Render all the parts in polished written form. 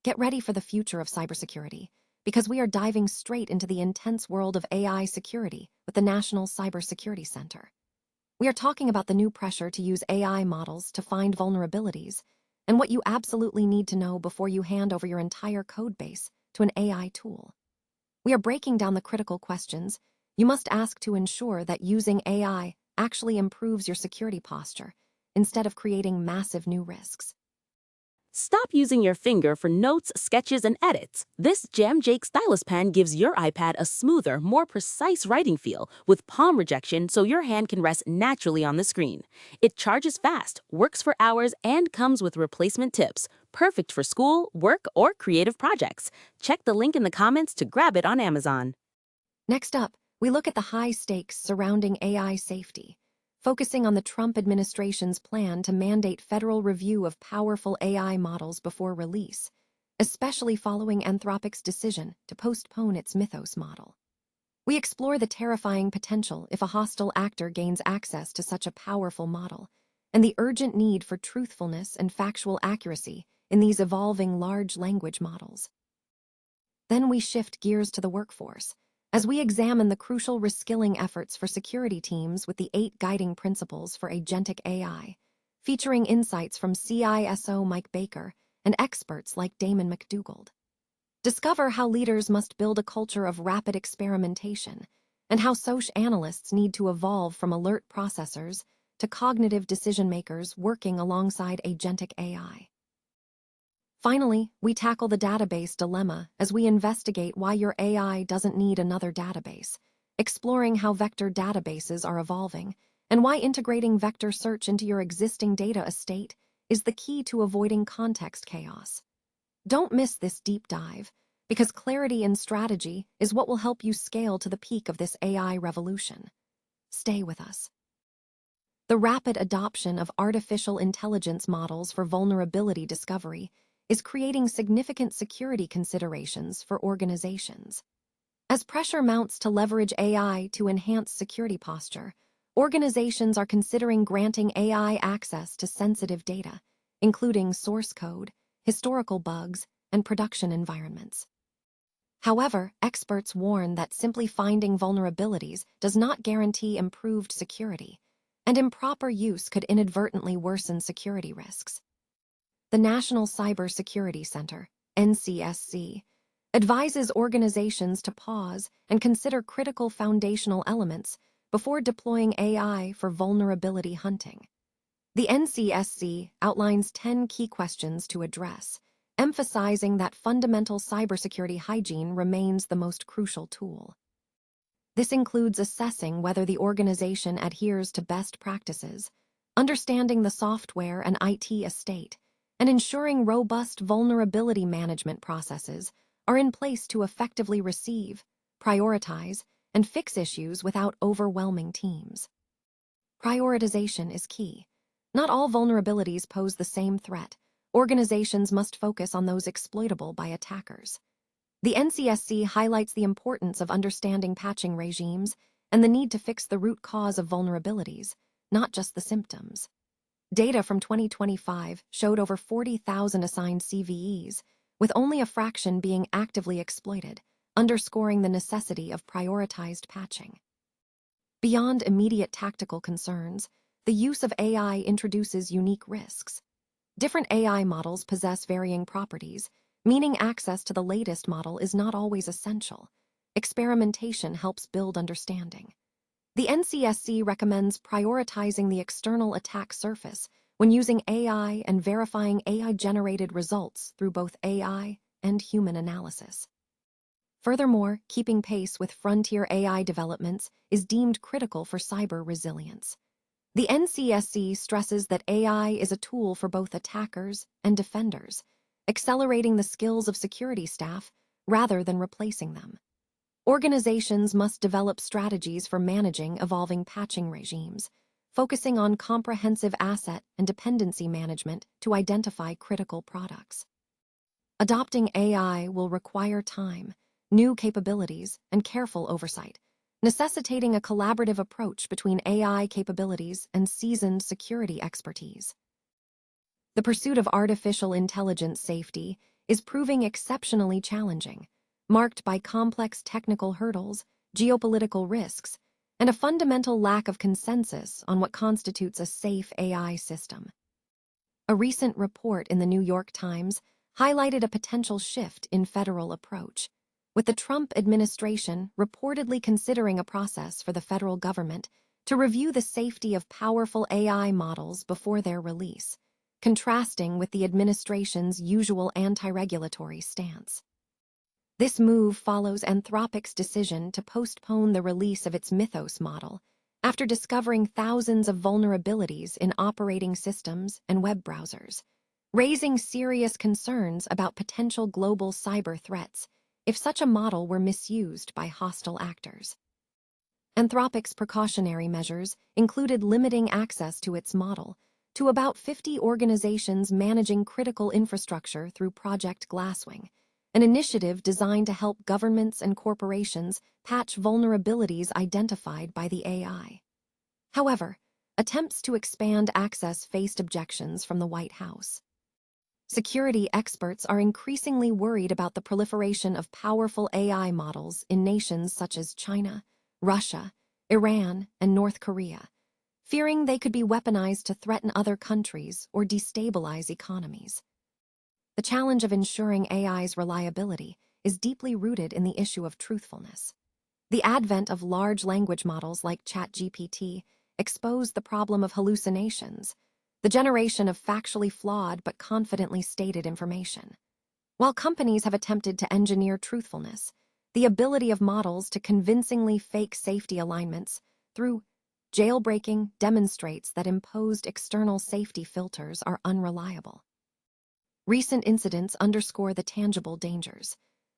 Get ready for the future of cybersecurity, because we are diving straight into the intense world of AI security with the National Cybersecurity Center. We are talking about the new pressure to use AI models to find vulnerabilities and what you absolutely need to know before you hand over your entire code base to an AI tool. We are breaking down the critical questions you must ask to ensure that using AI actually improves your security posture instead of creating massive new risks. Stop using your finger for notes, sketches, and edits. This Jam Jake stylus pen gives your iPad a smoother, more precise writing feel with palm rejection so your hand can rest naturally on the screen. It charges fast, works for hours, and comes with replacement tips. Perfect for school, work, or creative projects. Check the link in the comments to grab it on Amazon. Next up, we look at the high stakes surrounding AI safety, focusing on the Trump administration's plan to mandate federal review of powerful AI models before release, especially following Anthropic's decision to postpone its Mythos model. We explore the terrifying potential if a hostile actor gains access to such a powerful model, and the urgent need for truthfulness and factual accuracy in these evolving large language models. Then we shift gears to the workforce, as we examine the crucial reskilling efforts for security teams with the 8 guiding principles for agentic AI, featuring insights from CISO Mike Baker and experts like Damon McDougald. Discover how leaders must build a culture of rapid experimentation and how SOC analysts need to evolve from alert processors to cognitive decision-makers working alongside agentic AI. Finally, we tackle the database dilemma as we investigate why your AI doesn't need another database, exploring how vector databases are evolving and why integrating vector search into your existing data estate is the key to avoiding context chaos. Don't miss this deep dive, because clarity and strategy is what will help you scale to the peak of this AI revolution. Stay with us. The rapid adoption of artificial intelligence models for vulnerability discovery is creating significant security considerations for organizations. As pressure mounts to leverage AI to enhance security posture, organizations are considering granting AI access to sensitive data, including source code, historical bugs, and production environments. However, experts warn that simply finding vulnerabilities does not guarantee improved security, and improper use could inadvertently worsen security risks. The National Cybersecurity Center, NCSC, advises organizations to pause and consider critical foundational elements before deploying AI for vulnerability hunting. The NCSC outlines 10 key questions to address, emphasizing that fundamental cybersecurity hygiene remains the most crucial tool. This includes assessing whether the organization adheres to best practices, understanding the software and IT estate, and ensuring robust vulnerability management processes are in place to effectively receive, prioritize, and fix issues without overwhelming teams. Prioritization is key. Not all vulnerabilities pose the same threat. Organizations must focus on those exploitable by attackers. The NCSC highlights the importance of understanding patching regimes and the need to fix the root cause of vulnerabilities, not just the symptoms. Data from 2025 showed over 40,000 assigned CVEs, with only a fraction being actively exploited, underscoring the necessity of prioritized patching. Beyond immediate tactical concerns, the use of AI introduces unique risks. Different AI models possess varying properties, meaning access to the latest model is not always essential. Experimentation helps build understanding. The NCSC recommends prioritizing the external attack surface when using AI and verifying AI-generated results through both AI and human analysis. Furthermore, keeping pace with frontier AI developments is deemed critical for cyber resilience. The NCSC stresses that AI is a tool for both attackers and defenders, accelerating the skills of security staff rather than replacing them. Organizations must develop strategies for managing evolving patching regimes, focusing on comprehensive asset and dependency management to identify critical products. Adopting AI will require time, new capabilities, and careful oversight, necessitating a collaborative approach between AI capabilities and seasoned security expertise. The pursuit of artificial intelligence safety is proving exceptionally challenging, marked by complex technical hurdles, geopolitical risks, and a fundamental lack of consensus on what constitutes a safe AI system. A recent report in the New York Times highlighted a potential shift in federal approach, with the Trump administration reportedly considering a process for the federal government to review the safety of powerful AI models before their release, contrasting with the administration's usual anti-regulatory stance. This move follows Anthropic's decision to postpone the release of its Mythos model after discovering thousands of vulnerabilities in operating systems and web browsers, raising serious concerns about potential global cyber threats if such a model were misused by hostile actors. Anthropic's precautionary measures included limiting access to its model to about 50 organizations managing critical infrastructure through Project Glasswing, an initiative designed to help governments and corporations patch vulnerabilities identified by the AI. However, attempts to expand access faced objections from the White House. Security experts are increasingly worried about the proliferation of powerful AI models in nations such as China, Russia, Iran, and North Korea, fearing they could be weaponized to threaten other countries or destabilize economies. The challenge of ensuring AI's reliability is deeply rooted in the issue of truthfulness. The advent of large language models like ChatGPT exposed the problem of hallucinations, the generation of factually flawed but confidently stated information. While companies have attempted to engineer truthfulness, the ability of models to convincingly fake safety alignments through jailbreaking demonstrates that imposed external safety filters are unreliable. Recent incidents underscore the tangible dangers.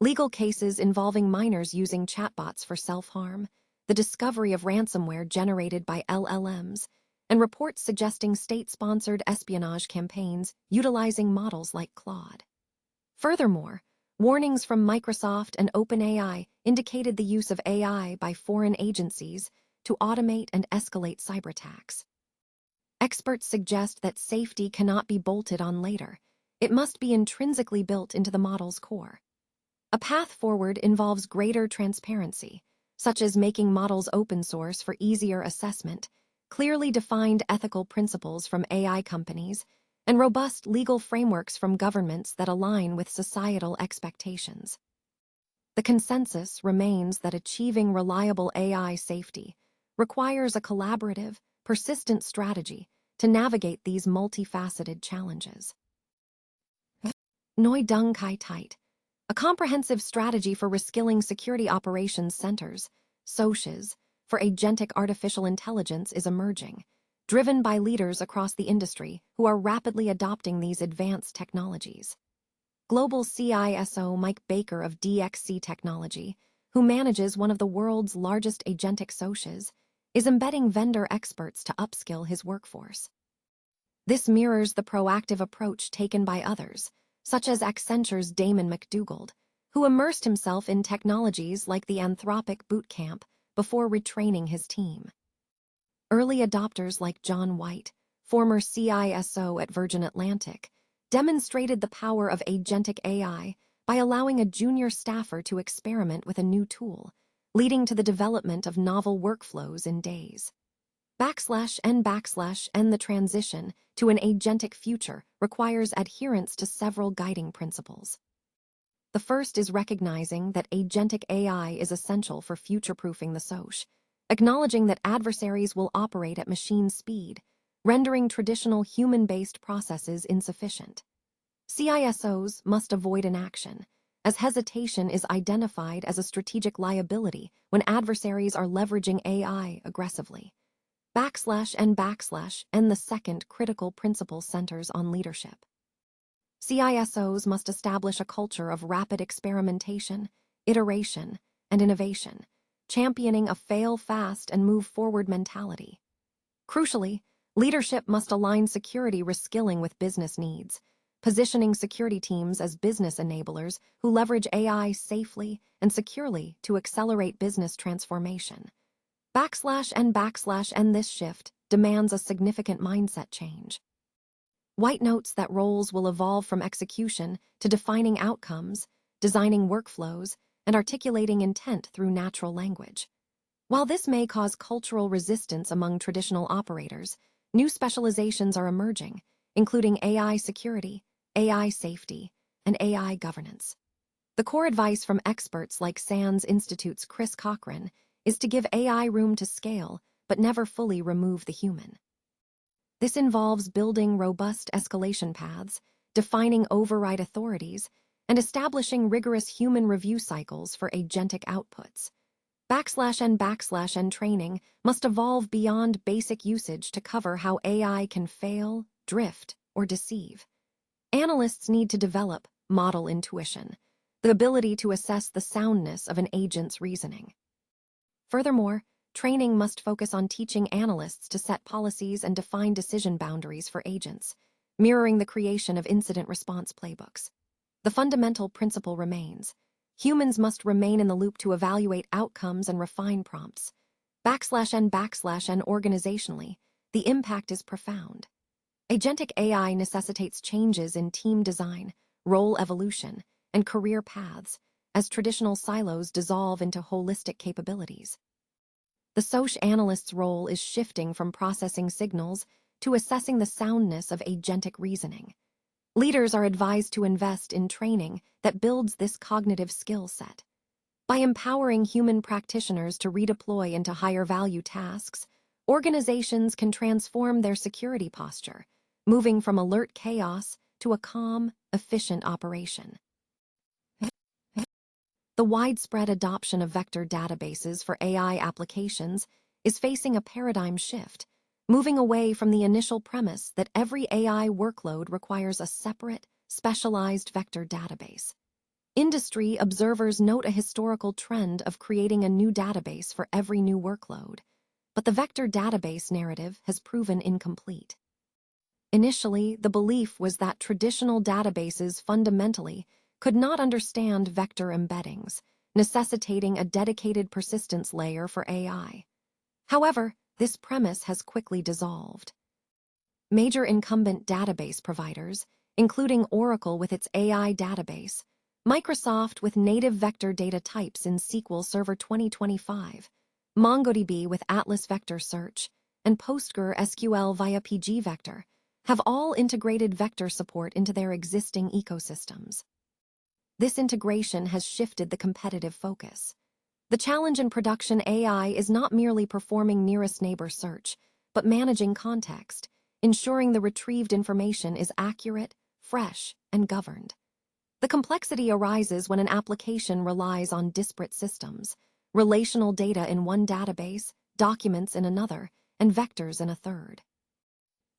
Legal cases involving minors using chatbots for self-harm, the discovery of ransomware generated by LLMs, and reports suggesting state-sponsored espionage campaigns utilizing models like Claude. Furthermore, warnings from Microsoft and OpenAI indicated the use of AI by foreign agencies to automate and escalate cyberattacks. Experts suggest that safety cannot be bolted on later. It must be intrinsically built into the model's core. A path forward involves greater transparency, such as making models open source for easier assessment, clearly defined ethical principles from AI companies, and robust legal frameworks from governments that align with societal expectations. The consensus remains that achieving reliable AI safety requires a collaborative, persistent strategy to navigate these multifaceted challenges. Noi Dung Kai Tait, a comprehensive strategy for reskilling security operations centers, SOCs, for agentic artificial intelligence is emerging, driven by leaders across the industry who are rapidly adopting these advanced technologies. Global CISO Mike Baker of DXC Technology, who manages one of the world's largest agentic SOCs, is embedding vendor experts to upskill his workforce. This mirrors the proactive approach taken by others, such as Accenture's Damon McDougald, who immersed himself in technologies like the Anthropic Bootcamp before retraining his team. Early adopters like John White, former CISO at Virgin Atlantic, demonstrated the power of agentic AI by allowing a junior staffer to experiment with a new tool, leading to the development of novel workflows in days. /n the transition to an agentic future requires adherence to several guiding principles. The first is recognizing that agentic AI is essential for future-proofing the SOC, acknowledging that adversaries will operate at machine speed, rendering traditional human-based processes insufficient. CISOs must avoid inaction, as hesitation is identified as a strategic liability when adversaries are leveraging AI aggressively. /n the second critical principle centers on leadership. CISOs must establish a culture of rapid experimentation, iteration, and innovation, championing a fail-fast and move-forward mentality. Crucially, leadership must align security reskilling with business needs, positioning security teams as business enablers who leverage AI safely and securely to accelerate business transformation. /n this shift demands a significant mindset change. White notes that roles will evolve from execution to defining outcomes, designing workflows, and articulating intent through natural language. While this may cause cultural resistance among traditional operators, new specializations are emerging, including AI security, AI safety, and AI governance. The core advice from experts like SANS Institute's Chris Cochran is to give AI room to scale, but never fully remove the human. This involves building robust escalation paths, defining override authorities, and establishing rigorous human review cycles for agentic outputs. /n/n training must evolve beyond basic usage to cover how AI can fail, drift, or deceive. Analysts need to develop model intuition, the ability to assess the soundness of an agent's reasoning. Furthermore, training must focus on teaching analysts to set policies and define decision boundaries for agents, mirroring the creation of incident response playbooks. The fundamental principle remains: humans must remain in the loop to evaluate outcomes and refine prompts. /n/n organizationally, the impact is profound. Agentic AI necessitates changes in team design, role evolution, and career paths as traditional silos dissolve into holistic capabilities. The SOC analyst's role is shifting from processing signals to assessing the soundness of agentic reasoning. Leaders are advised to invest in training that builds this cognitive skill set. By empowering human practitioners to redeploy into higher-value tasks, organizations can transform their security posture, moving from alert chaos to a calm, efficient operation. The widespread adoption of vector databases for AI applications is facing a paradigm shift, moving away from the initial premise that every AI workload requires a separate, specialized vector database. Industry observers note a historical trend of creating a new database for every new workload, but the vector database narrative has proven incomplete. Initially, the belief was that traditional databases fundamentally could not understand vector embeddings, necessitating a dedicated persistence layer for AI. However, this premise has quickly dissolved. Major incumbent database providers, including Oracle with its AI database, Microsoft with native vector data types in SQL Server 2025, MongoDB with Atlas Vector Search, and PostgreSQL via pgvector, have all integrated vector support into their existing ecosystems. This integration has shifted the competitive focus. The challenge in production AI is not merely performing nearest neighbor search, but managing context, ensuring the retrieved information is accurate, fresh, and governed. The complexity arises when an application relies on disparate systems, relational data in one database, documents in another, and vectors in a third.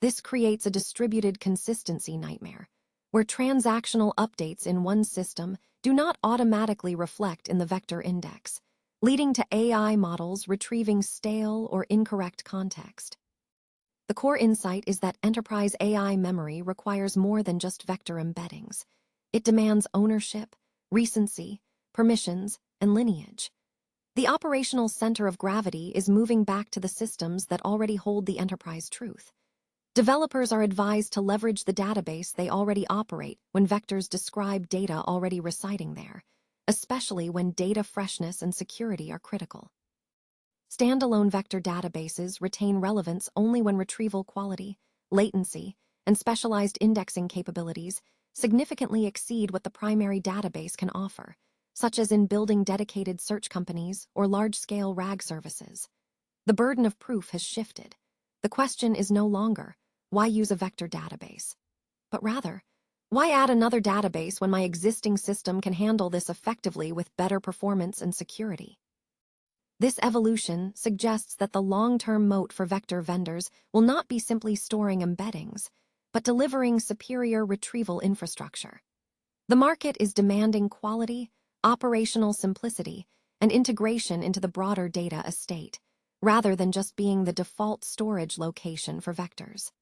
This creates a distributed consistency nightmare, where transactional updates in one system do not automatically reflect in the vector index, leading to AI models retrieving stale or incorrect context. The core insight is that enterprise AI memory requires more than just vector embeddings. It demands ownership, recency, permissions, and lineage. The operational center of gravity is moving back to the systems that already hold the enterprise truth. Developers are advised to leverage the database they already operate when vectors describe data already residing there, especially when data freshness and security are critical. Standalone vector databases retain relevance only when retrieval quality, latency, and specialized indexing capabilities significantly exceed what the primary database can offer, such as in building dedicated search companies or large-scale RAG services. The burden of proof has shifted. The question is no longer, why use a vector database? But rather, why add another database when my existing system can handle this effectively with better performance and security? This evolution suggests that the long-term moat for vector vendors will not be simply storing embeddings, but delivering superior retrieval infrastructure. The market is demanding quality, operational simplicity, and integration into the broader data estate, rather than just being the default storage location for vectors.